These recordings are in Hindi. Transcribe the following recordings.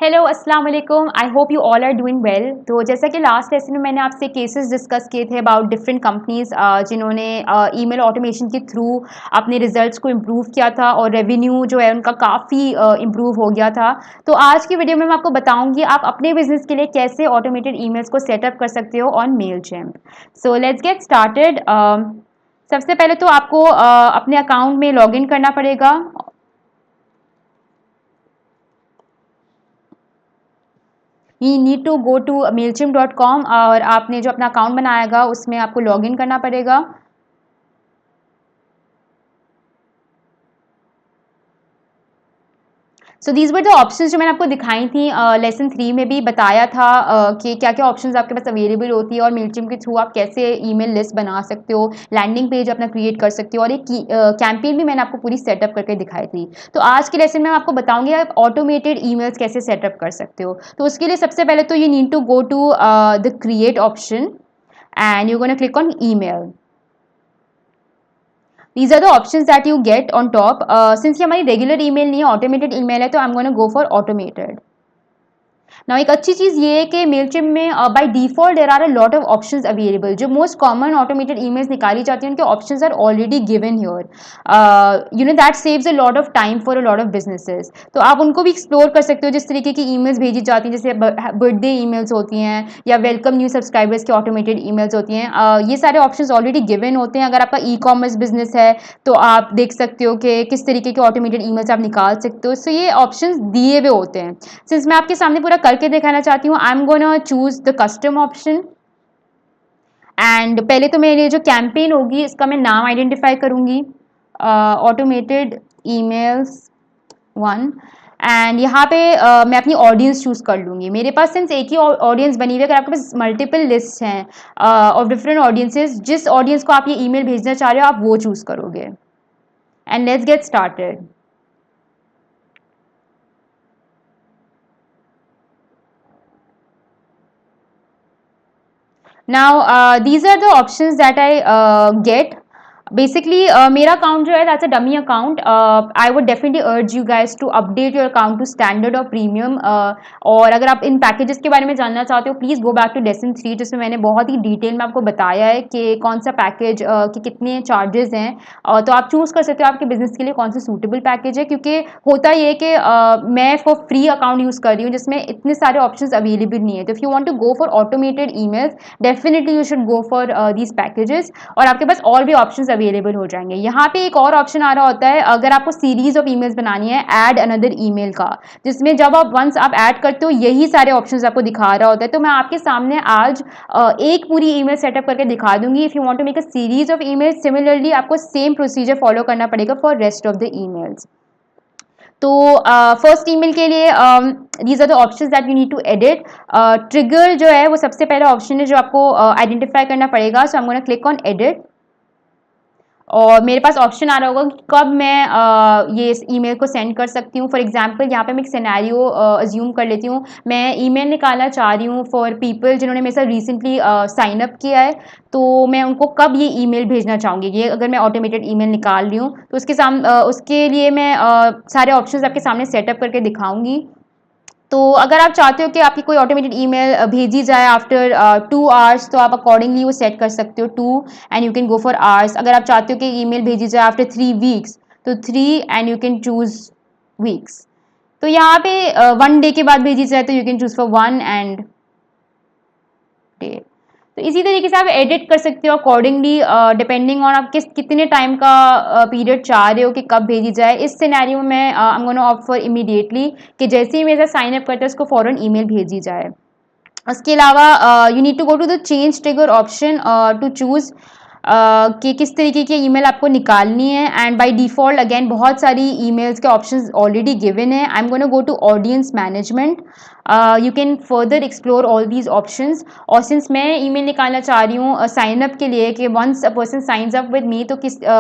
हेलो अस्सलाम वालेकुम। I hope you all are doing well. तो जैसा कि लास्ट लेसन में मैंने आपसे केसेस डिस्कस किए थे अबाउट डिफरेंट कंपनीज जिन्होंने ईमेल ऑटोमेशन के थ्रू अपने रिजल्ट्स को इम्प्रूव किया था और रेवेन्यू जो है उनका काफ़ी इम्प्रूव हो गया था। तो आज की वीडियो में मैं आपको बताऊंगी आप अपने बिजनेस के लिए कैसे ऑटोमेटेड ईमेल्स को सेटअप कर सकते हो on Mailchimp. So let's get started. सबसे पहले तो आपको अपने अकाउंट में लॉग इन करना पड़ेगा। You need to go to mailchimp.com और आपने जो अपना अकाउंट बनाएगा उसमें आपको लॉग इन करना पड़ेगा। So these were the options जो मैंने आपको दिखाई थी लेसन 3 में भी बताया था कि क्या क्या ऑप्शंस आपके पास अवेलेबल होती है और मेलचिम के थ्रू आप कैसे ईमेल लिस्ट बना सकते हो, लैंडिंग पेज अपना क्रिएट कर सकते हो और एक कैंपेन भी मैंने आपको पूरी सेटअप करके दिखाई थी। तो आज के लेसन में मैं आपको बताऊंगी आप ऑटोमेटेड ईमेल्स कैसे सेटअप कर सकते हो। तो उसके लिए सबसे पहले तो you need to go to the create option and you're going to click on email. These are the options that you get on top. Since ये हमारी regular email नहीं है, automated email है, तो I'm going to go for automated. Now एक अच्छी चीज़ ये है कि मेलचिम में by default there are a lot of options available. जो मोस्ट कॉमन ऑटोमेटेड ईमेल्स निकाली जाती हैं उनके options are already given here. You know that saves a lot of time for a lot of businesses. तो आप उनको भी एक्सप्लोर कर सकते हो जिस तरीके की ईमेल्स भेजी जाती हैं, जैसे बर्थडे ईमेल्स होती हैं या वेलकम न्यू सब्सक्राइबर्स की ऑटोमेटेड ईमेल्स होती हैं। ये सारे ऑप्शंस ऑलरेडी गिवन होते हैं। अगर आपका ई कॉमर्स बिजनेस है तो आप देख सकते हो कि किस तरीके के ऑटोमेटेड ईमेल्स आप निकाल सकते हो। सो ये ऑप्शंस दिए हुए होते हैं। सिंस मैं आपके सामने पूरा करके दिखाना चाहती हूँ, आई am gonna choose the custom option. And पहले तो मेरी जो कैंपेन होगी इसका मैं नाम आइडेंटिफाई करूंगी, ऑटोमेटेड ईमेल्स 1। एंड यहाँ पे मैं अपनी ऑडियंस चूज कर लूंगी। मेरे पास सिंस एक ही ऑडियंस बनी हुई है, अगर आपके पास मल्टीपल लिस्ट हैं ऑफ डिफरेंट ऑडियंसेस, जिस ऑडियंस को आप ये ईमेल भेजना चाह रहे हो आप वो चूज करोगे। And let's get started. Now, these are the options that I get. Basically मेरा अकाउंट जो है that's a dummy account. I would definitely urge you guys to update your account to standard और प्रीमियम। और अगर आप इन पैकेजेस के बारे में जानना चाहते हो please go back to lesson 3 जिसमें मैंने बहुत ही डिटेल में आपको बताया है कि कौन सा पैकेज के कितने चार्जेस हैं। तो आप चूज़ कर सकते हो आपके बिजनेस के लिए कौन सा सूटेबल पैकेज है, क्योंकि होता ये है कि मैं फॉर फ्री अकाउंट यूज़ कर रही हूँ जिसमें इतने सारे ऑप्शन अवेलेबल नहीं है। तो if you want to go for automated emails definitely you should go for these packages और आपके पास और भी ऑप्शंस अवेलेबल हो जाएंगे। यहाँ पे एक और ऑप्शन आ रहा होता है अगर आपको सीरीज ऑफ ईमेल्स बनानी है, ऐड अनदर ईमेल का, जिसमें जब आप वंस आप ऐड करते हो यही सारे ऑप्शंस आपको दिखा रहा होता है। तो मैं आपके सामने आज एक पूरी ईमेल सेटअप करके दिखा दूंगी। If you want to make a series of email, similarly आपको सेम प्रोसीजर फॉलो करना पड़ेगा for rest of the emails. तो फर्स्ट ईमेल के लिए these are the options that you need to edit. Trigger जो है वो सबसे पहला ऑप्शन है जो आपको आइडेंटिफाई करना पड़ेगा। So I am gonna click on edit और मेरे पास ऑप्शन आ रहा होगा कि कब मैं ये इस ईमेल को सेंड कर सकती हूँ। फॉर एग्जांपल यहाँ पे मैं एक सिनेरियो अज्यूम कर लेती हूँ। मैं ईमेल निकालना चाह रही हूँ फॉर पीपल जिन्होंने मेरे साथ रिसेंटली साइन अप किया है। तो मैं उनको कब ये ईमेल भेजना चाहूँगी, ये अगर मैं ऑटोमेटेड ईमेल निकाल रही हूँ तो उसके लिए मैं सारे ऑप्शंस आपके सामने सेटअप करके दिखाऊंगी। तो अगर आप चाहते हो कि आपकी कोई ऑटोमेटेड ईमेल भेजी जाए आफ्टर 2 आवर्स तो आप अकॉर्डिंगली वो सेट कर सकते हो 2 and you can go for hours. अगर आप चाहते हो कि ईमेल भेजी जाए आफ्टर 3 वीक्स तो 3 and you can choose weeks. तो यहाँ पे 1 डे के बाद भेजी जाए तो you can choose for 1 day. तो इसी तरीके से आप एडिट कर सकते हो अकॉर्डिंगली डिपेंडिंग ऑन आप कितने टाइम का पीरियड चाह रहे हो कि कब भेजी जाए। इस सिनेरियो में आई am gonna opt for immediately कि जैसे ही मेरे साथ साइन अप करता है उसको फॉरन ईमेल भेजी जाए। उसके अलावा you need to go to the change trigger option to choose कि किस तरीके की ईमेल आपको निकालनी है। एंड बाय डिफ़ॉल्ट अगेन बहुत सारी ईमेल्स के ऑप्शंस ऑलरेडी गिवन है। I am gonna go to audience management. You can further explore all these options. और सिंस मैं ईमेल निकालना चाह रही हूँ साइन अप के लिए कि once a person signs up with me तो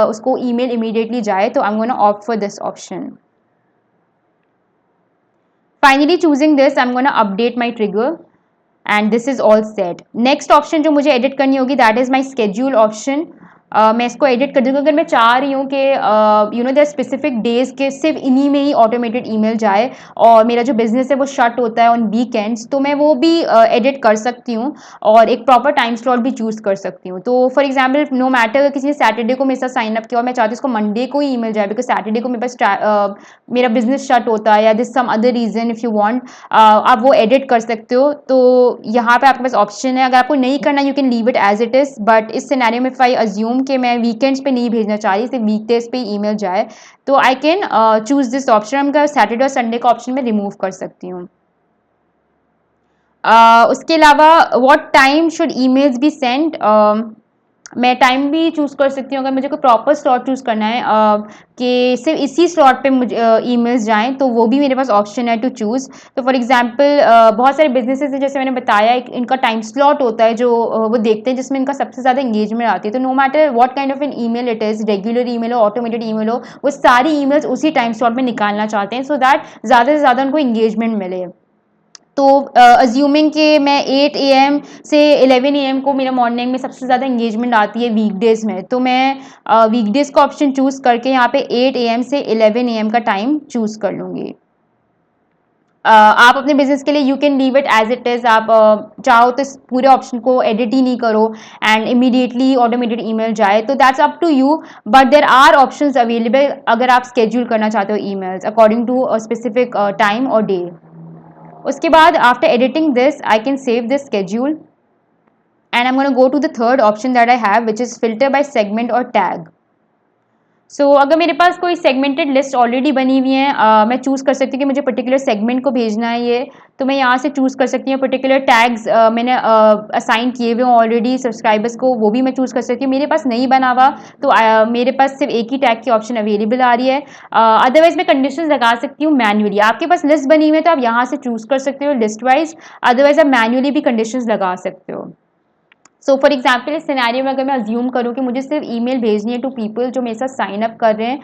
उसको ईमेल इमीडिएटली जाए, तो I am gonna opt for this option. Finally choosing this I am gonna update my trigger and this is all set. Next option जो मुझे एडिट करनी होगी that is my schedule option. मैं इसको एडिट कर दूँगी। अगर मैं चाह रही हूँ कि देयर स्पेसिफिक डेज़ के सिर्फ इन्हीं में ही ऑटोमेटेड ईमेल जाए और मेरा जो बिज़नेस है वो शट होता है ऑन वीकेंड्स, तो मैं वो भी एडिट कर सकती हूँ और एक प्रॉपर टाइम स्लॉट भी चूज़ कर सकती हूँ। तो फॉर एग्जांपल नो मैटर किसी ने सैटरडे को मेरे साथ साइन अप किया और मैं चाहती हूँ उसको मंडे को ही ईमेल जाए, बिकॉज़ सैटरडे को मेरे पास मेरा बिज़नेस शट होता है या this some other reason, if you want आप वो एडिट कर सकते हो। तो यहाँ पे आपके पास ऑप्शन है, अगर आपको नहीं करना you can leave it as it is, but इस सिनेरियो में इफ आई अज्यूम कि मैं वीकेंड्स पे नहीं भेजना चाह रही, सिर्फ वीकडेज पे ही ईमेल जाए, तो I can choose this option. हम सैटरडे और संडे का ऑप्शन में रिमूव कर सकती हूँ। उसके अलावा what time should emails be sent, मैं टाइम भी चूज़ कर सकती हूँ। अगर मुझे कोई प्रॉपर स्लॉट चूज़ करना है कि सिर्फ इसी स्लॉट पे मुझे ईमेल्स जाएँ, तो वो भी मेरे पास ऑप्शन है टू चूज़। तो फॉर एग्जांपल बहुत सारे बिजनेसेस हैं, जैसे मैंने बताया इनका टाइम स्लॉट होता है जो वो देखते हैं जिसमें इनका सबसे ज़्यादा एंगेजमेंट आती है। तो no matter what kind of an email it is, regular email हो, ऑटोमेटेड ईमेल हो, वो सारी ईमेल्स उसी टाइम स्लॉट में निकालना चाहते हैं, सो दैट ज़्यादा से ज़्यादा उनको एंगेजमेंट मिले। तो अज्यूमिंग कि मैं 8 AM से 11 AM को मेरा मॉर्निंग में सबसे ज़्यादा एंगेजमेंट आती है वीकडेज़ में, तो मैं वीकडेज़ का ऑप्शन चूज़ करके यहाँ पे 8 AM से 11 AM का टाइम चूज़ कर लूँगी। आप अपने बिजनेस के लिए you can leave it as it is. आप चाहो तो इस पूरे ऑप्शन को एडिट ही नहीं करो एंड इमीडिएटली ऑटोमेटेड ईमेल जाए, तो that's up to you, but there are options available अगर आप स्केड्यूल करना चाहते हो emails according to specific time और डे। उसके बाद after editing this I can save this schedule and I'm going to go to the third option that I have, which is filter by segment or tag. अगर मेरे पास कोई सेगमेंटेड लिस्ट ऑलरेडी बनी हुई है, मैं चूज़ कर सकती हूँ कि मुझे पर्टिकुलर सेगमेंट को भेजना है ये, तो मैं यहाँ से चूज़ कर सकती हूँ। पर्टिकुलर टैग्स मैंने असाइन किए हुए हैं ऑलरेडी सब्सक्राइबर्स को, वो भी मैं चूज़ कर सकती हूँ। मेरे पास नहीं बना हुआ तो मेरे पास सिर्फ एक ही टैग की ऑप्शन अवेलेबल आ रही है। अदरवाइज मैं कंडीशंस लगा सकती हूँ मैन्युअली। आपके पास लिस्ट बनी हुई है तो आप यहाँ से चूज़ कर सकते हो लिस्ट वाइज, अदरवाइज आप मैन्युअली भी कंडीशंस लगा सकते हो। सो फॉर एग्जाम्पल इस सिनेरियो में अगर मैं अज्यूम करूँ कि मुझे सिर्फ ईमेल भेजनी है टू पीपल जो मेरे साथ साइन अप कर रहे हैं,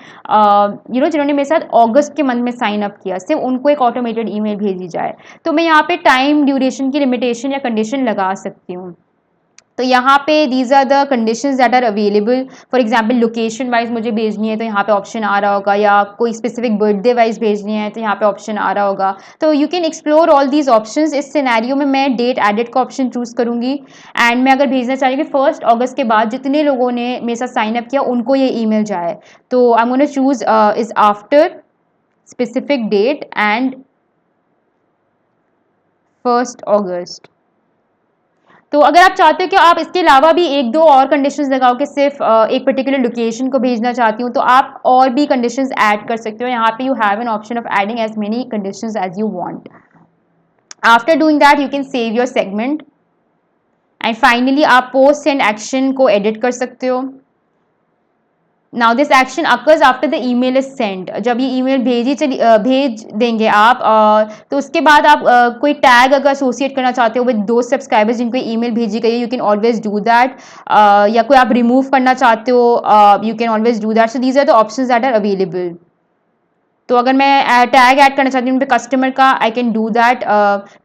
जिन्होंने मेरे साथ अगस्त के मंथ में साइन अप किया, सिर्फ उनको एक ऑटोमेटेड ईमेल भेजी जाए, तो मैं यहाँ पे टाइम ड्यूरेशन की लिमिटेशन या कंडीशन लगा सकती हूँ। तो यहाँ पे these are the conditions that are available. For example location wise मुझे भेजनी है तो यहाँ पे ऑप्शन आ रहा होगा, या कोई स्पेसिफिक बर्थडे वाइज भेजनी है तो यहाँ पे ऑप्शन आ रहा होगा। तो you can explore all these options. इस सिनेरियो में मैं डेट एडिट का ऑप्शन चूज़ करूँगी एंड मैं अगर भेजना चाह रही हूँ कि 1 अगस्त के बाद जितने लोगों ने मेरे साथ साइन अप किया उनको ये ईमेल जाए, तो I am gonna choose is after specific date and 1 August. तो अगर आप चाहते हो कि आप इसके अलावा भी एक दो और कंडीशंस लगाओ कि सिर्फ एक पर्टिकुलर लोकेशन को भेजना चाहती हूँ, तो आप और भी कंडीशंस ऐड कर सकते हो। यहाँ पे you have an option of adding as many conditions as you want. After doing that you can save your segment and finally आप पोस्ट एंड एक्शन को एडिट कर सकते हो। Now this action occurs after the email is send. जब ये ईमेल भेज देंगे आप, तो उसके बाद आप कोई टैग अगर एसोसिएट करना चाहते हो विद दो सब्सक्राइबर्स जिनको ईमेल भेजी गई है, you can always do that. या कोई आप रिमूव करना चाहते हो, you can always do that. So these are the options that are available. तो अगर मैं टैग ऐड करना चाहती हूँ उन पे कस्टमर का, आई कैन डू दैट।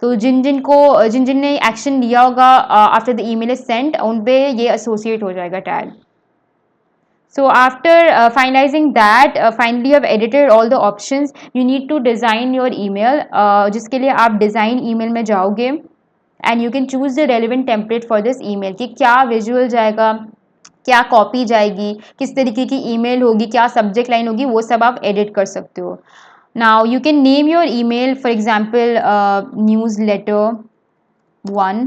तो जिन जिन ने एक्शन लिया होगा after the email is send, उन पे ये एसोसिएट हो जाएगा tag. So after finalizing that, finally you have edited all the options. You need to design your email, जिसके लिए आप design email में जाओगे and you can choose the relevant template for this email कि क्या visual जाएगा, क्या कॉपी जाएगी, किस तरीके की ईमेल होगी, क्या सब्जेक्ट लाइन होगी, वो सब आप एडिट कर सकते हो। Now you can name your email, for example newsletter 1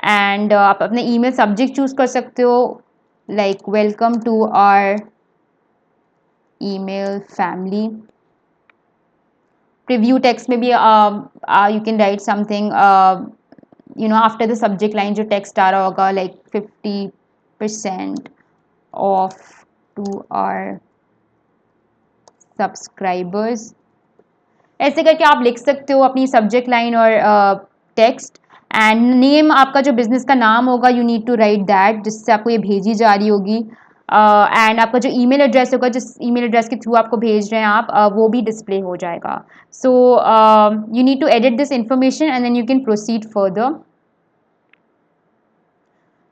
and आप अपने ईमेल सब्जेक्ट चूज कर सकते हो, like welcome to our email family. Preview text में भी you can write something, after the subject line जो टेक्स्ट आ रहा होगा, like 50% off to our subscribers. ऐसे करके आप लिख सकते हो अपनी सब्जेक्ट लाइन और टेक्स्ट। एंड नेम, आपका जो बिजनेस का नाम होगा, you need to write that जिससे आपको ये भेजी जा रही होगी। एंड आपका जो ईमेल एड्रेस होगा, जिस ईमेल एड्रेस के थ्रू आपको भेज रहे हैं आप, वो भी डिस्प्ले हो जाएगा। So you need to edit this information and then you can proceed further.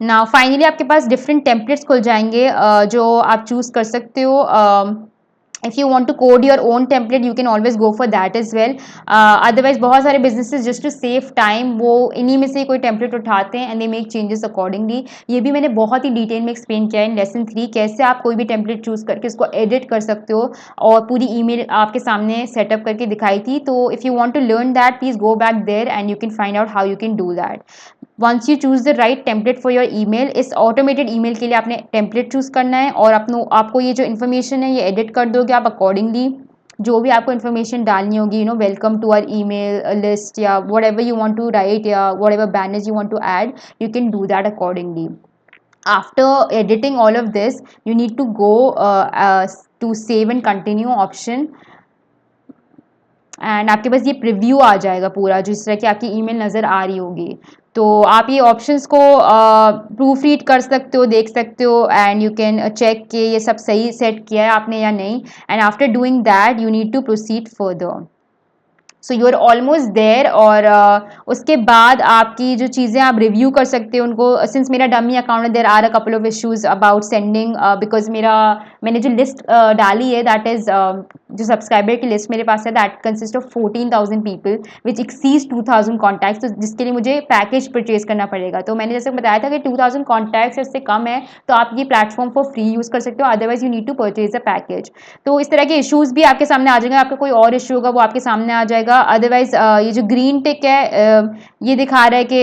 ना फाइनली आपके पास डिफरेंट टेम्पलेट्स खुल जाएंगे जो आप चूज़ कर सकते हो। If you want to code your own template you can always go for that as well. Otherwise बहुत सारे businesses just to save time वो इन्हीं में से कोई टेम्पलेट उठाते हैं and they make changes accordingly. ये भी मैंने बहुत ही डिटेल में एक्सप्लेन किया है इन लेसन 3 कैसे आप कोई भी टेम्पलेट चूज़ करके उसको एडिट कर सकते हो और पूरी ईमेल आपके सामने सेटअप करके दिखाई थी। तो if you want to learn that please go back there and you can find out how you can do that. Once you choose the right template for your email, इस ऑटोमेटेड ईमेल के लिए आपने टेम्पलेट चूज करना है और आपको ये जो इन्फॉर्मेशन है ये एडिट कर दोगे आप अकॉर्डिंगली। जो भी आपको इन्फॉर्मेशन डालनी होगी welcome to our email list या whatever you want to write या whatever banners you want to add, you can do that accordingly. After editing all of this you need to go to save and continue option and आपके पास ये प्रीव्यू आ जाएगा पूरा जिस तरह की आपकी ईमेल नज़र आ रही होगी। तो आप ये ऑप्शंस को प्रूफ रीड कर सकते हो, देख सकते हो एंड यू कैन चेक कि ये सब सही सेट किया है आपने या नहीं। And after doing that you need to proceed further. So you are almost there. और उसके बाद आपकी जो चीज़ें आप रिव्यू कर सकते हो उनको। सिंस मेरा डमी अकाउंट है there are a couple of issues about sending because मैंने जो लिस्ट डाली है दैट इज़ जो सब्सक्राइबर की लिस्ट मेरे पास है that consist of 14,000 people which exceeds 2,000 contacts. तो जिसके लिए मुझे पैकेज परचेज करना पड़ेगा। तो मैंने जैसे बताया था कि 2,000 कॉन्टैक्ट्स इससे कम है तो आप ये प्लेटफॉर्म फॉर फ्री यूज़ कर सकते हो, otherwise you need to purchase a package. तो इस तरह के इश्यूज़ भी आपके सामने आ जाएंगे। आपका कोई और इशू होगा वो आपके सामने आ जाएगा। अदरवाइज ये जो ग्रीन टिक है ये दिखा रहा है कि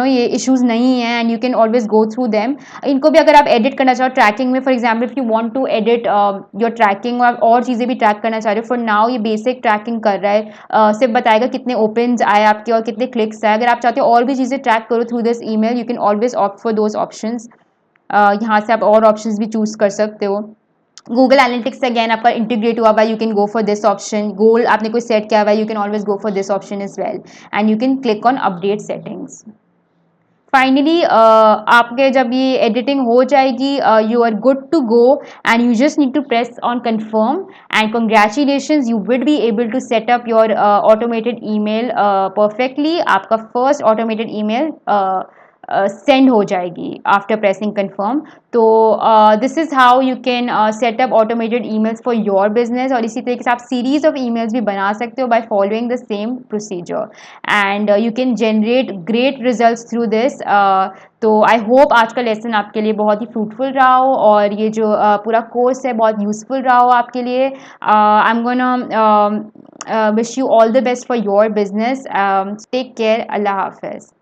ये इश्यूज नहीं है and you can always go through them. इनको भी अगर आप एडिट करना चाहो ट्रैकिंग में, for example if you want to edit your tracking और चीज़ें भी ट्रैक करना चाह रहे हो, फॉर नाउ ये बेसिक ट्रैकिंग कर रहा है। सिर्फ बताएगा कितने ओपन्स आए आपके और कितने क्लिक्स आए। अगर आप चाहते हो और भी चीज़ें ट्रैक करो through this email you can always opt for those options. यहाँ से आप और ऑप्शंस भी चूज कर सकते हो। गूगल एनालिटिक्स से अगेन आपका इंटीग्रेट हुआ हुआ, you can go for this option. Goal आपने कोई सेट किया हुआ है, you can always go for this option is well and you can click on update settings. Finally आपके जब ये एडिटिंग हो जाएगी you are good to go and you just need to press on confirm and congratulations you will be able to set up your automated email perfectly. आपका फर्स्ट ऑटोमेटेड ईमेल सेंड हो जाएगी आफ्टर प्रेसिंग कंफर्म। तो this is how you can set up automated emails for your business. और इसी तरीके से आप सीरीज ऑफ ईमेल्स भी बना सकते हो by following the same procedure and you can generate great results through this. तो आई होप आज का लेसन आपके लिए बहुत ही फ्रूटफुल रहा हो और ये जो पूरा कोर्स है बहुत यूजफुल रहा हो आपके लिए। I am gonna wish you all the best for your business. Take care. अल्लाह हाफिज़।